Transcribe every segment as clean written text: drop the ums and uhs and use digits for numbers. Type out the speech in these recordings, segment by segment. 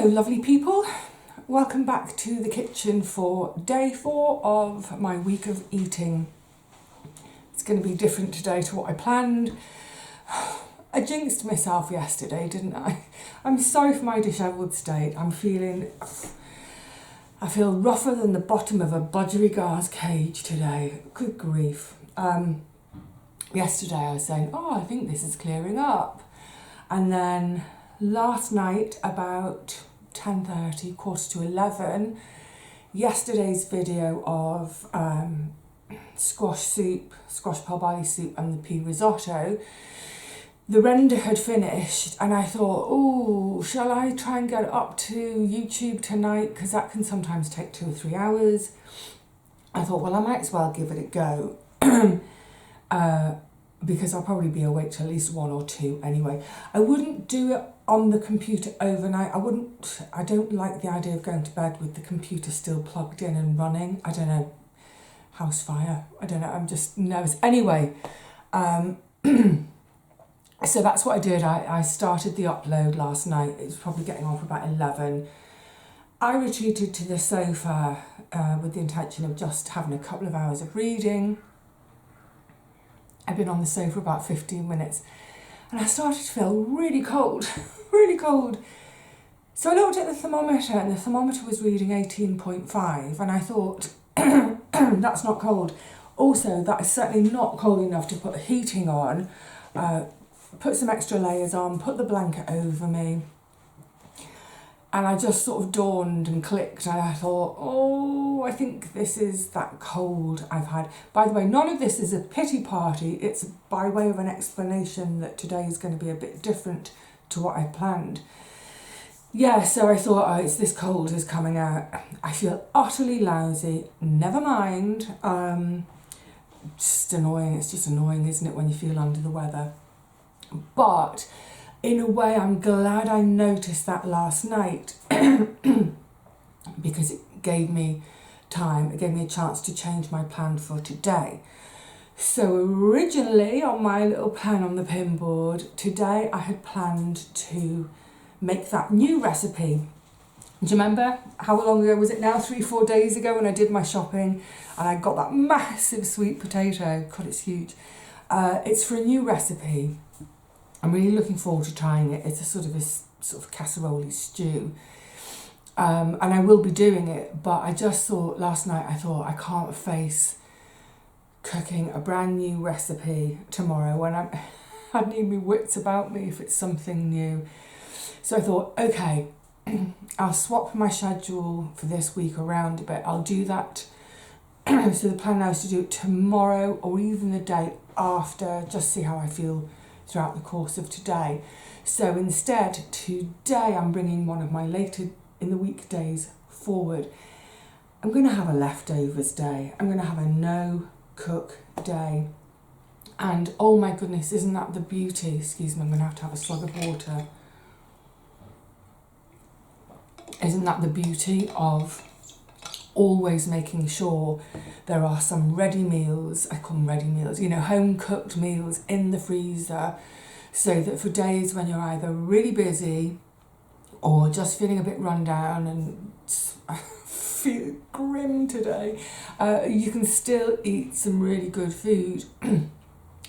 lovely people, welcome back to the kitchen for day 4 of my week of eating. It's going to be different today to what I planned. I jinxed myself yesterday, didn't I? I'm sorry for my dishevelled state. I feel rougher than the bottom of a budgerigars cage today. Good grief. Yesterday I was saying, I think this is clearing up. And then last night about 10:30, quarter to 11, yesterday's video of squash parboiled soup and the pea risotto, the render had finished and I thought, shall I try and get it up to YouTube tonight, because that can sometimes take 2 or 3 hours. I thought, well, I might as well give it a go. Because I'll probably be awake till at least 1 or 2 anyway. I wouldn't do it on the computer overnight. I don't like the idea of going to bed with the computer still plugged in and running. I don't know, house fire, I don't know, I'm just nervous. Anyway, so that's what I did. I started the upload last night. It was probably getting on for about 11. I retreated to the sofa with the intention of just having a couple of hours of reading. I've been on the sofa about 15 minutes and I started to feel really cold, really cold. So I looked at the thermometer and the thermometer was reading 18.5 and I thought, that's not cold. Also, that is certainly not cold enough to put heating on, put some extra layers on, put the blanket over me. And I just sort of dawned and clicked and I thought, I think this is that cold I've had. By the way, none of this is a pity party. It's by way of an explanation that today is going to be a bit different to what I planned. Yeah, so I thought, it's this cold is coming out. I feel utterly lousy. Never mind. Just annoying. It's just annoying, isn't it, when you feel under the weather? But in a way, I'm glad I noticed that last night because it gave me time, it gave me a chance to change my plan for today. So originally on my little plan on the pin board, today I had planned to make that new recipe. Do you remember how long ago was it now? 3-4 days ago when I did my shopping and I got that massive sweet potato. God, it's huge. It's for a new recipe. I'm really looking forward to trying it. It's a sort of casserole stew. And I will be doing it, but I just thought last night, I can't face cooking a brand new recipe tomorrow when I need my wits about me if it's something new. So I thought, okay, I'll swap my schedule for this week around a bit. I'll do that. So the plan now is to do it tomorrow or even the day after, just see how I feel throughout the course of today. So instead, today I'm bringing one of my later in the weekdays forward. I'm going to have a leftovers day. I'm going to have a no-cook day. And oh my goodness, isn't that the beauty? Excuse me, I'm going to have a slug of water. Isn't that the beauty of always making sure there are some ready meals, I call them ready meals, home cooked meals in the freezer, so that for days when you're either really busy or just feeling a bit run down and I feel grim today, you can still eat some really good food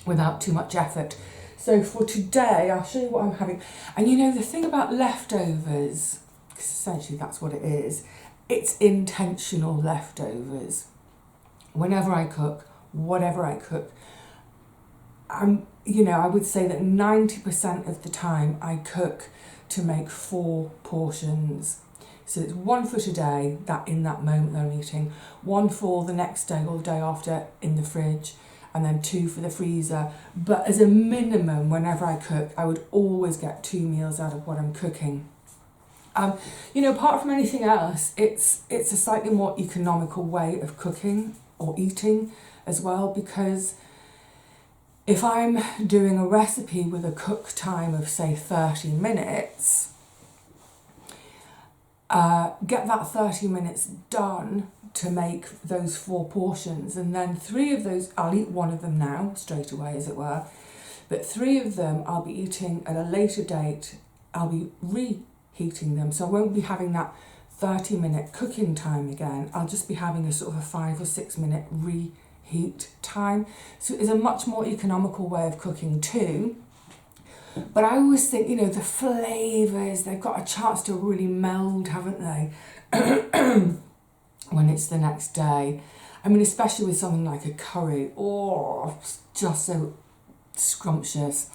without too much effort. So for today, I'll show you what I'm having. And the thing about leftovers, because essentially that's what it is, it's intentional leftovers. Whenever I cook, whatever I cook, I would say that 90% of the time I cook to make 4 portions. So it's 1 for today, that in that moment that I'm eating, 1 for the next day or the day after in the fridge, and then 2 for the freezer. But as a minimum, whenever I cook, I would always get 2 meals out of what I'm cooking. Apart from anything else, it's a slightly more economical way of cooking or eating as well, because if I'm doing a recipe with a cook time of say 30 minutes, get that 30 minutes done to make those 4 portions, and then 3 of those, I'll eat 1 of them now straight away as it were, but 3 of them I'll be eating at a later date. I'll be reheating them. So I won't be having that 30-minute cooking time again. I'll just be having a sort of a 5 or 6 minute reheat time. So it's a much more economical way of cooking too. But I always think, you know, the flavours, they've got a chance to really meld, haven't they? When it's the next day. I mean, especially with something like a curry. Oh, it's just so scrumptious.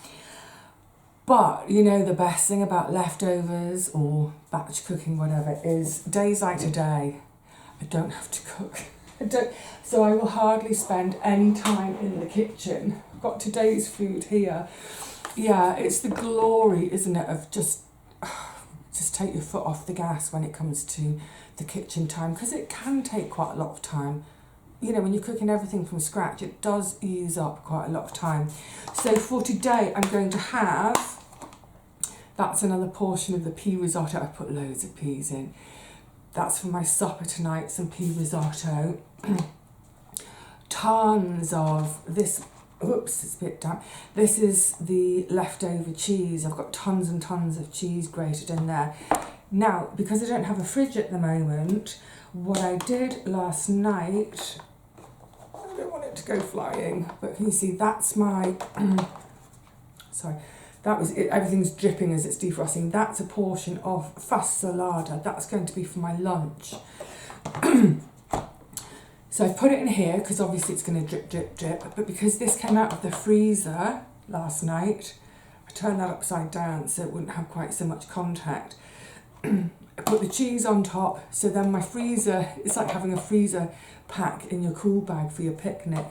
But, you know, the best thing about leftovers or batch cooking, whatever, is days like today, I don't have to cook. So I will hardly spend any time in the kitchen. I've got today's food here. Yeah, it's the glory, isn't it, of just take your foot off the gas when it comes to the kitchen time, because it can take quite a lot of time. You know, when you're cooking everything from scratch, it does use up quite a lot of time. So for today, I'm going to have, that's another portion of the pea risotto. I put loads of peas in. That's for my supper tonight, some pea risotto. Tons of this, oops, it's a bit damp. This is the leftover cheese. I've got tons and tons of cheese grated in there. Now, because I don't have a fridge at the moment, what I did last night, I don't want it to go flying, but can you see that's my, sorry, that was it, everything's dripping as it's defrosting. That's a portion of fasolada. That's going to be for my lunch. So I put it in here because obviously it's going to drip, drip, drip. But because this came out of the freezer last night, I turned that upside down so it wouldn't have quite so much contact. I put the cheese on top, so then my freezer, it's like having a freezer pack in your cool bag for your picnic.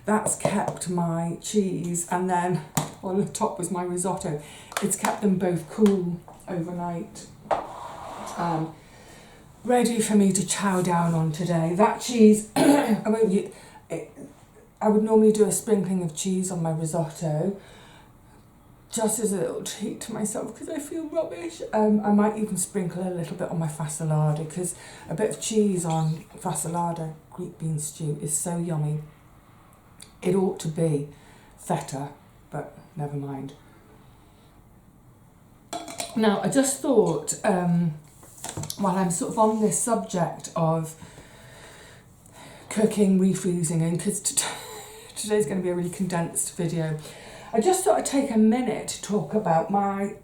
That's kept my cheese, and then on the top was my risotto. It's kept them both cool overnight. Ready for me to chow down on today. That cheese, I would normally do a sprinkling of cheese on my risotto, just as a little treat to myself because I feel rubbish. I might even sprinkle a little bit on my fasolada, because a bit of cheese on fasolada Greek bean stew is so yummy. It ought to be feta, but never mind. Now, I just thought, while I'm sort of on this subject of cooking, refreezing, and because today's going to be a really condensed video, I just thought I'd take a minute to talk about my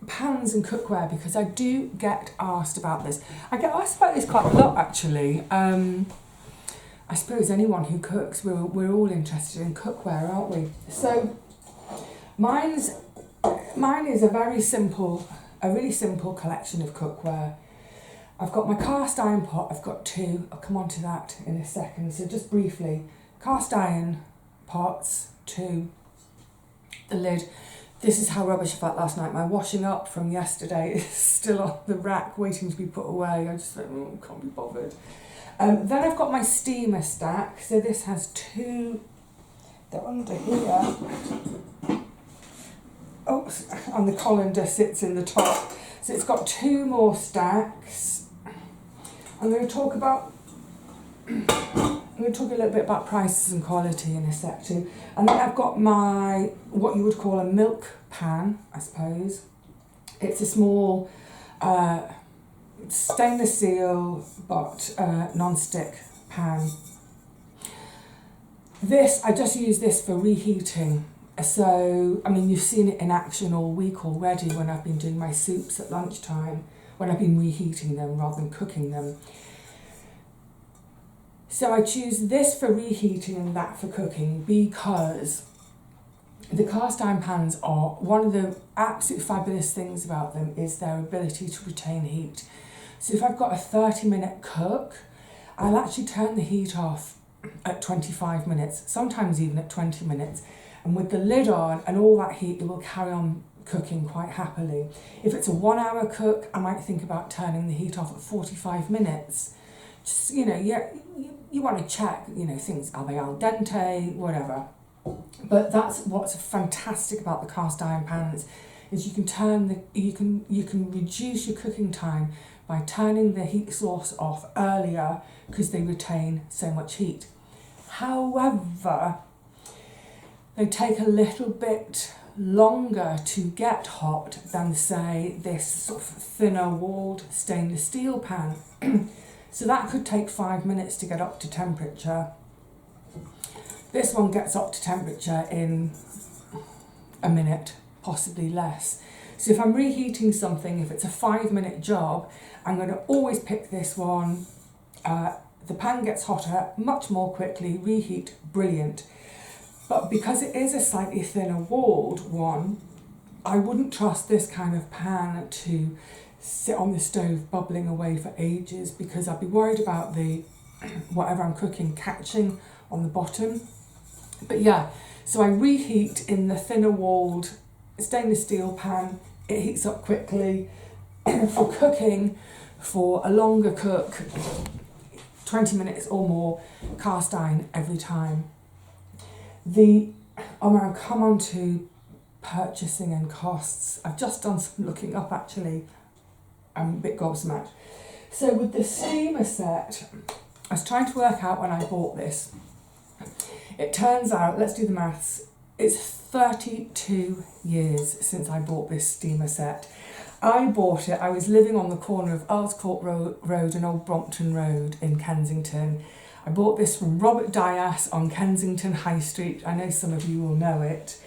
pans and cookware, because I do get asked about this. I get asked about this quite a lot, actually. I suppose anyone who cooks, we're all interested in cookware, aren't we? So mine is a really simple collection of cookware. I've got my cast iron pot. I've got two. I'll come on to that in a second. So just briefly, cast iron pots, two. The lid. This is how rubbish I felt last night. My washing up from yesterday is still on the rack waiting to be put away. I just thought, can't be bothered. Then I've got my steamer stack. So this has two, they're under here. Oh, and the colander sits in the top. So it's got two more stacks. I'm going to talk a little bit about prices and quality in a sec too. And then I've got my, what you would call a milk pan, I suppose. It's a small stainless steel but non-stick pan. I just use this for reheating. So, I mean, you've seen it in action all week already when I've been doing my soups at lunchtime, when I've been reheating them rather than cooking them. So I choose this for reheating and that for cooking because the cast iron pans are, one of the absolute fabulous things about them is their ability to retain heat. So if I've got a 30-minute cook, I'll actually turn the heat off at 25 minutes, sometimes even at 20 minutes. And with the lid on and all that heat, it will carry on cooking quite happily. If it's a 1 hour cook, I might think about turning the heat off at 45 minutes. Just, you want to check, things, are they al dente, whatever. But that's what's fantastic about the cast iron pans, is you can reduce your cooking time by turning the heat source off earlier because they retain so much heat. However, they take a little bit longer to get hot than, say, this sort of thinner walled stainless steel pan. So that could take 5 minutes to get up to temperature. This one gets up to temperature in a minute, possibly less. So if I'm reheating something, if it's a 5-minute job, I'm going to always pick this one. The pan gets hotter much more quickly, reheat, brilliant. But because it is a slightly thinner walled one, I wouldn't trust this kind of pan to sit on the stove bubbling away for ages, because I'd be worried about the whatever I'm cooking catching on the bottom. But yeah, so I reheat in the thinner walled stainless steel pan. It heats up quickly. For cooking, for a longer cook, 20 minutes or more, cast iron every time. I'll come on to purchasing and costs. I've just done some looking up actually. I'm a bit gobsmacked. So with the steamer set, I was trying to work out when I bought this. It turns out, let's do the maths, it's 32 years since I bought this steamer set. I bought it, I was living on the corner of Earls Court Road and Old Brompton Road in Kensington. I bought this from Robert Dias on Kensington High Street. I know some of you will know it.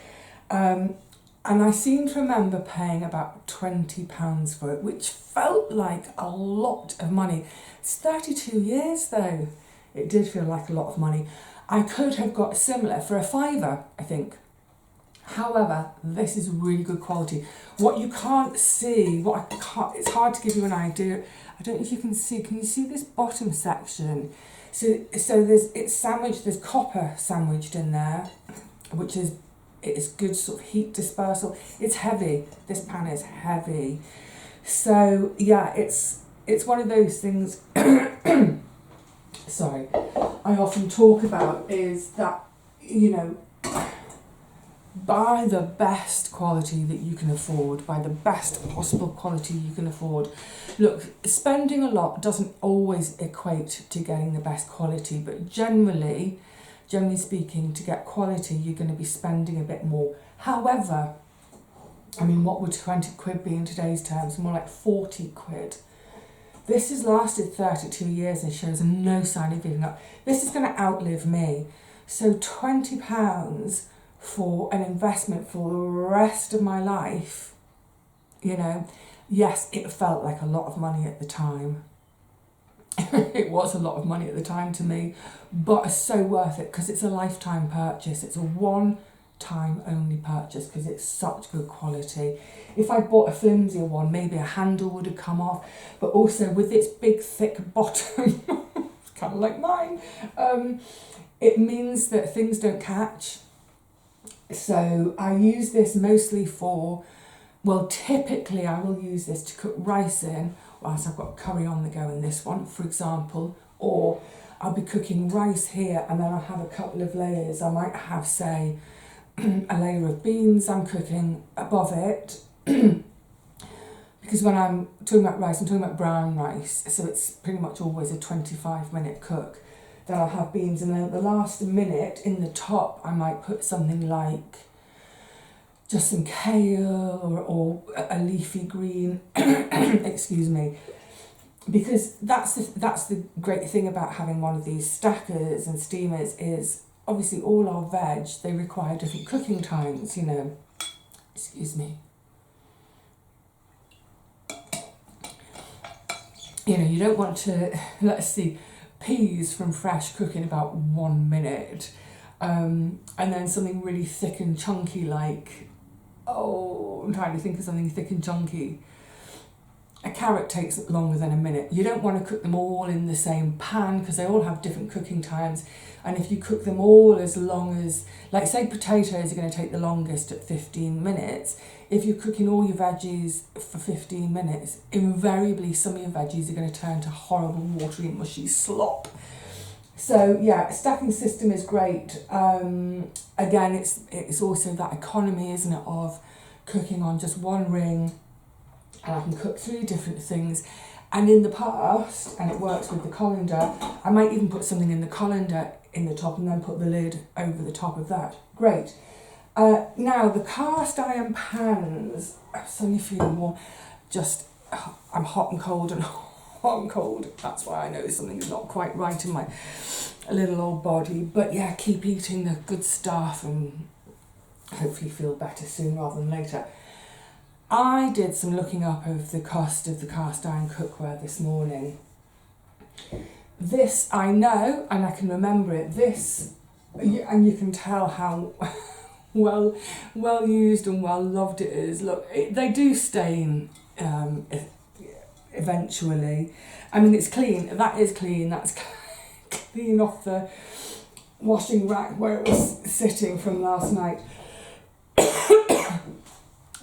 And I seem to remember paying about £20 for it, which felt like a lot of money. It's 32 years though. It did feel like a lot of money. I could have got similar for £5, I think. However, this is really good quality. What you can't see, it's hard to give you an idea. I don't know if you can you see this bottom section? So it's sandwiched, there's copper sandwiched in there, which is, it's good sort of heat dispersal. It's heavy, this pan is heavy. So yeah, it's one of those things, sorry, I often talk about, is that, you know, buy the best quality that you can afford, buy the best possible quality you can afford. Look, spending a lot doesn't always equate to getting the best quality, but generally speaking, to get quality, you're going to be spending a bit more. However, I mean, what would 20 quid be in today's terms? More like 40 quid. This has lasted 32 years and shows no sign of giving up. This is going to outlive me. So £20 for an investment for the rest of my life, you know, yes, it felt like a lot of money at the time. It was a lot of money at the time to me, but it's so worth it because it's a lifetime purchase. It's a one-time only purchase because it's such good quality. If I bought a flimsier one, maybe a handle would have come off, but also with its big thick bottom, it's kind of like mine, it means that things don't catch. So I use this mostly for, well, typically I will use this to cook rice in, whilst I've got curry on the go in this one, for example, or I'll be cooking rice here and then I'll have a couple of layers. I might have, say, a layer of beans I'm cooking above it, because when I'm talking about rice, I'm talking about brown rice, so it's pretty much always a 25-minute cook. Then I'll have beans, and then at the last minute in the top I might put something like just some kale or a leafy green, excuse me, because that's the great thing about having one of these stackers and steamers is obviously all our veg, they require different cooking times, you know, excuse me. You know, you don't want to, let's see, peas from fresh cook in about 1 minute, and then something really thick and chunky like, I'm trying to think of something thick and chunky. A carrot takes longer than a minute. You don't want to cook them all in the same pan because they all have different cooking times, and if you cook them all as long as, like say potatoes are going to take the longest at 15 minutes, if you're cooking all your veggies for 15 minutes, invariably some of your veggies are going to turn to horrible watery mushy slop. So yeah, stacking system is great. Again, it's also that economy, isn't it, of cooking on just one ring, and I can cook 3 different things. And in the past, and it works with the colander, I might even put something in the colander in the top and then put the lid over the top of that. Great. Now the cast iron pans, I'm suddenly feeling more, I'm hot and cold and hot and cold. That's why I know something's not quite right in my little old body. But yeah, keep eating the good stuff and hopefully feel better soon rather than later. I did some looking up of the cost of the cast iron cookware this morning. This I know, and I can remember it. This, and you can tell how well used and well loved it is. Look, they do stain eventually. I mean, it's clean. That is clean. That's clean off the washing rack where it was sitting from last night.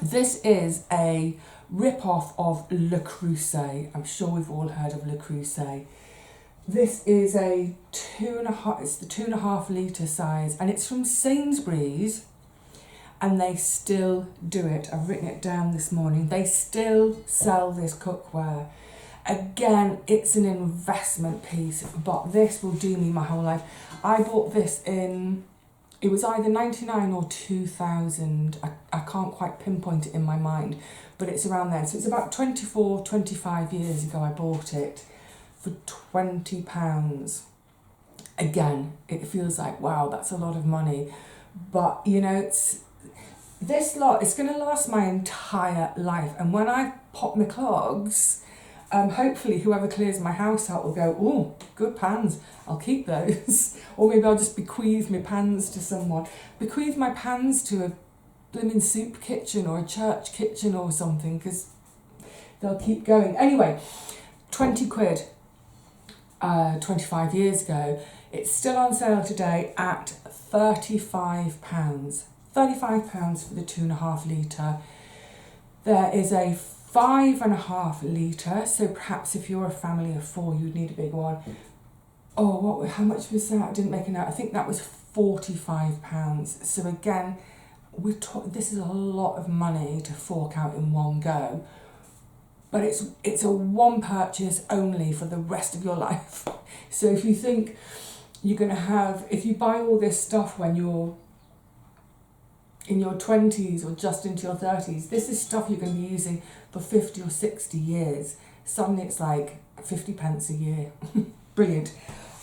This is a rip-off of Le Creuset. I'm sure we've all heard of Le Creuset. This is it's the 2.5 litre size, and it's from Sainsbury's, and they still do it. I've written it down this morning. They still sell this cookware. Again, it's an investment piece, but this will do me my whole life. I bought this it was either 99 or 2000. I can't quite pinpoint it in my mind, but it's around there. So it's about 25 years ago I bought it for £20. Again, it feels like, wow, that's a lot of money. But, you know, it's going to last my entire life. And when I pop my clogs, hopefully whoever clears my house out will go, oh, good pans, I'll keep those. Or maybe I'll just bequeath my pans to someone. Bequeath my pans to a blimmin' soup kitchen or a church kitchen or something, because they'll keep going. Anyway, 20 quid, 25 years ago. It's still on sale today at £35. £35 for the 2.5 litre. There is a 5.5 litre, so perhaps if you're a family of 4, you'd need a big one. Oh, how much was that? I didn't make a note. I think that was £45. So again, this is a lot of money to fork out in one go. But it's a one purchase only for the rest of your life. So if you think you're going to if you buy all this stuff when you're in your 20s or just into your 30s, this is stuff you're going to be using for 50 or 60 years. Suddenly it's like 50 pence a year. Brilliant.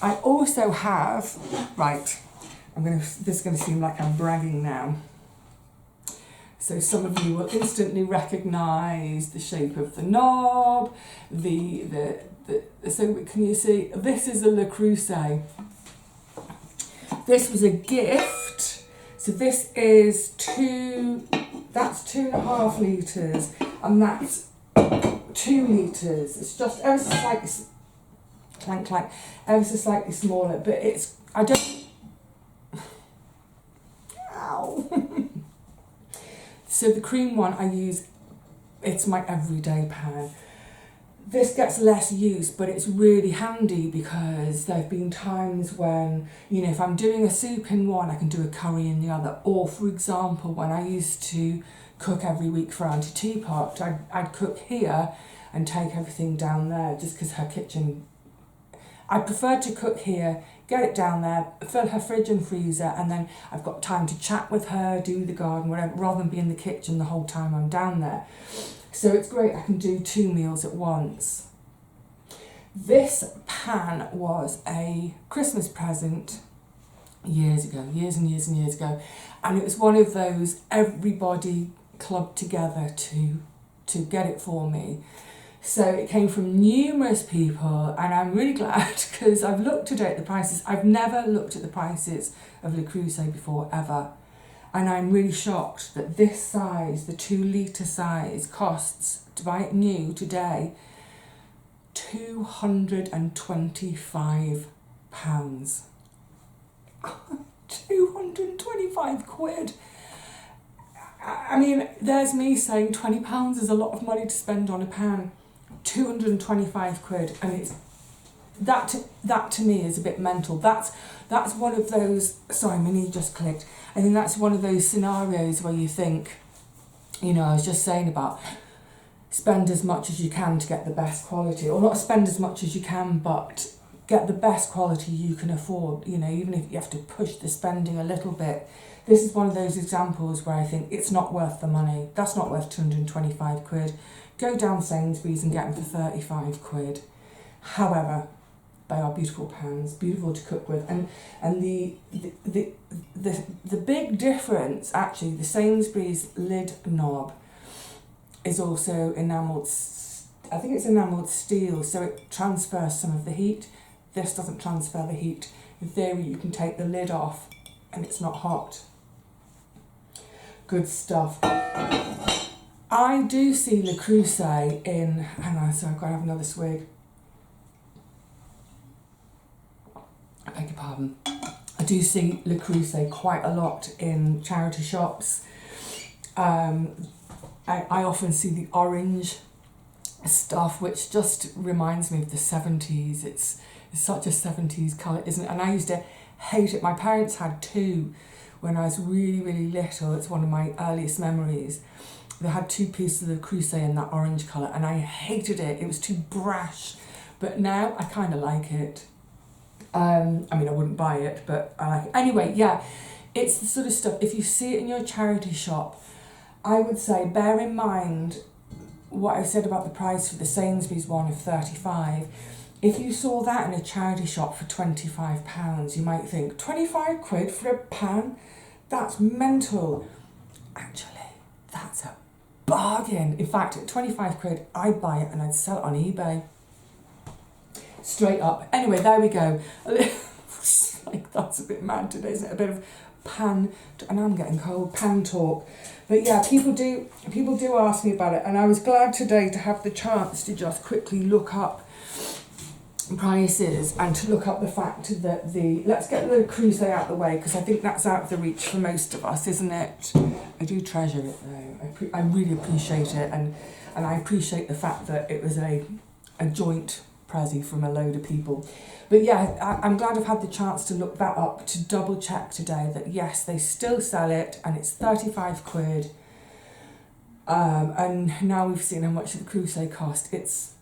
I also have, this is going to seem like I'm bragging now. So some of you will instantly recognise the shape of the knob, so can you see, this is a Le Creuset. This was a gift. So this is that's 2.5 litres, and that's 2 litres. It's just ever so slightly, clank, ever so slightly smaller, but ow. So the cream one I use, it's my everyday pan. This gets less use, but it's really handy because there have been times when, if I'm doing a soup in one, I can do a curry in the other. Or, for example, when I used to cook every week for Auntie Teapot, I'd cook here and take everything down there, just because her kitchen... I prefer to cook here, get it down there, fill her fridge and freezer, and then I've got time to chat with her, do the garden, whatever, rather than be in the kitchen the whole time I'm down there. So it's great, I can do 2 meals at once. This pan was a Christmas present years and years ago, and it was one of those everybody clubbed together to get it for me. So it came from numerous people, and I'm really glad because I've looked today at the prices. I've never looked at the prices of Le Creuset before, ever. And I'm really shocked that this size, the 2 litre size, costs, to buy it new today, £225. 225 quid. I mean, there's me saying £20 is a lot of money to spend on a pan. 225 quid, and it's that to me is a bit mental. That's one of those, sorry, my knee just clicked. I think that's one of those scenarios where you think, I was just saying about spend as much as you can to get the best quality, or not spend as much as you can, but get the best quality you can afford, you know, even if you have to push the spending a little bit. This is one of those examples where I think it's not worth the money. That's not worth 225 quid. Go down Sainsbury's and get them for 35 quid. However, they are beautiful pans, beautiful to cook with. And the big difference, actually, the Sainsbury's lid knob is also enamelled, I think it's enamelled steel, so it transfers some of the heat. This doesn't transfer the heat. In theory, you can take the lid off and it's not hot. Good stuff. I do see Le Creuset in, hang on, so I've got to have another swig. I beg your pardon. I do see Le Creuset quite a lot in charity shops. I often see the orange stuff, which just reminds me of the 70s. It's such a 70s colour, isn't it? And I used to hate it. My parents had two when I was really, really little. It's one of my earliest memories. They had two pieces of Creuset in that orange colour, and I hated it. It was too brash. But now I kind of like it. I mean, I wouldn't buy it, but I like it. Anyway, yeah, it's the sort of stuff, if you see it in your charity shop, I would say bear in mind what I said about the price for the Sainsbury's one of 35. If you saw that in a charity shop for £25, you might think, 25 quid for a pan? That's mental. Actually, that's a bargain. In fact, at 25 quid, I'd buy it and I'd sell it on eBay. Straight up. Anyway, there we go. Like, that's a bit mad today, isn't it? A bit of pan, and I'm getting cold, pan talk. But yeah, people do ask me about it, and I was glad today to have the chance to just quickly look up prices and to look up the fact that let's get the Creuset out of the way, because I think that's out of the reach for most of us, isn't it? I do treasure it though. I really appreciate it, and I appreciate the fact that it was a joint Prezi from a load of people. But yeah, I'm glad I've had the chance to look that up, to double check today that yes, they still sell it and it's 35 quid. And now we've seen how much the Creuset cost. It's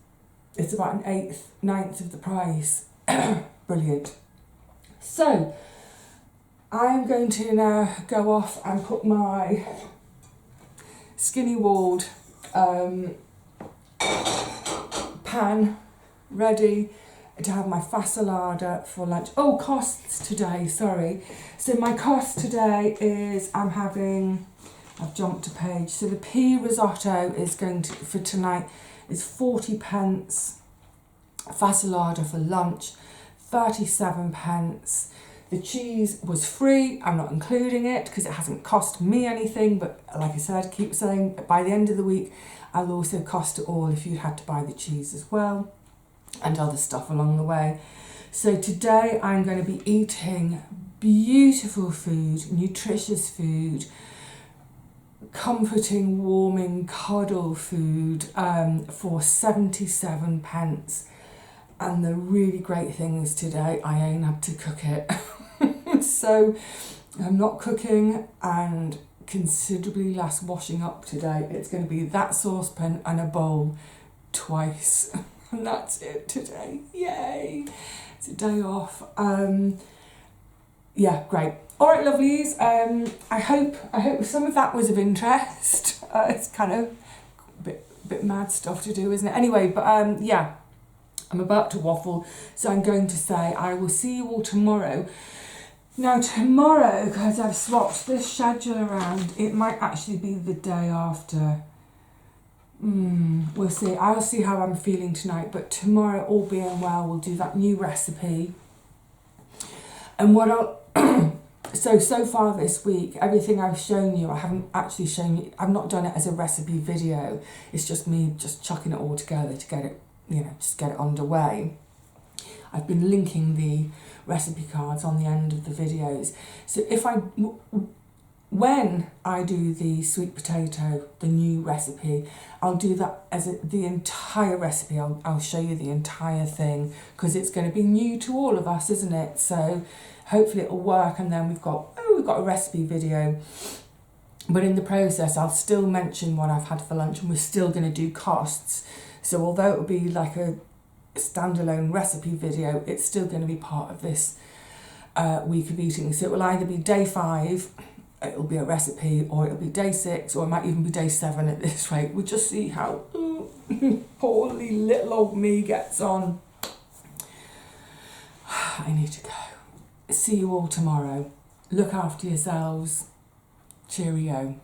about an eighth, ninth of the price. Brilliant. So I'm going to now go off and put my skinny walled pan ready to have my fasolada for lunch. Oh, costs today, sorry. So my cost today is I've jumped a page. So the pea risotto is going to, for tonight, is 40 pence. Fasolada for lunch, 37 pence. The cheese was free. I'm not including it because it hasn't cost me anything, but like I said, keep saying, by the end of the week, I'll also cost it all if you had to buy the cheese as well, and other stuff along the way. So today I'm going to be eating beautiful food, nutritious food, comforting, warming, cuddle food for 77 pence. And the really great thing is today I ain't had to cook it. So I'm not cooking and considerably less washing up today. It's going to be that saucepan and a bowl twice. And that's it today. Yay! It's a day off. Yeah, great. All right, lovelies. I hope some of that was of interest. It's kind of a bit mad stuff to do, isn't it? Anyway, but yeah, I'm about to waffle, so I'm going to say I will see you all tomorrow. Now tomorrow, because I've swapped this schedule around, it might actually be the day after. We'll see. I'll see how I'm feeling tonight, but tomorrow, all being well, we'll do that new recipe. And what I'll so far this week, everything I've shown you, I haven't actually shown you. I've not done it as a recipe video. It's just me just chucking it all together to get it, just get it underway. I've been linking the recipe cards on the end of the videos. So when I do the sweet potato, the new recipe, I'll do that as the entire recipe. I'll show you the entire thing because it's going to be new to all of us, isn't it? So hopefully it'll work, and then we've got a recipe video. But in the process, I'll still mention what I've had for lunch, and we're still going to do costs. So although it'll be like a standalone recipe video. It's still going to be part of this week of eating. So it will either be day 5, it'll be a recipe, or it'll be day 6, or it might even be day 7 at this rate. We'll just see how poorly little old me gets on. I need to go. See you all tomorrow. Look after yourselves. Cheerio.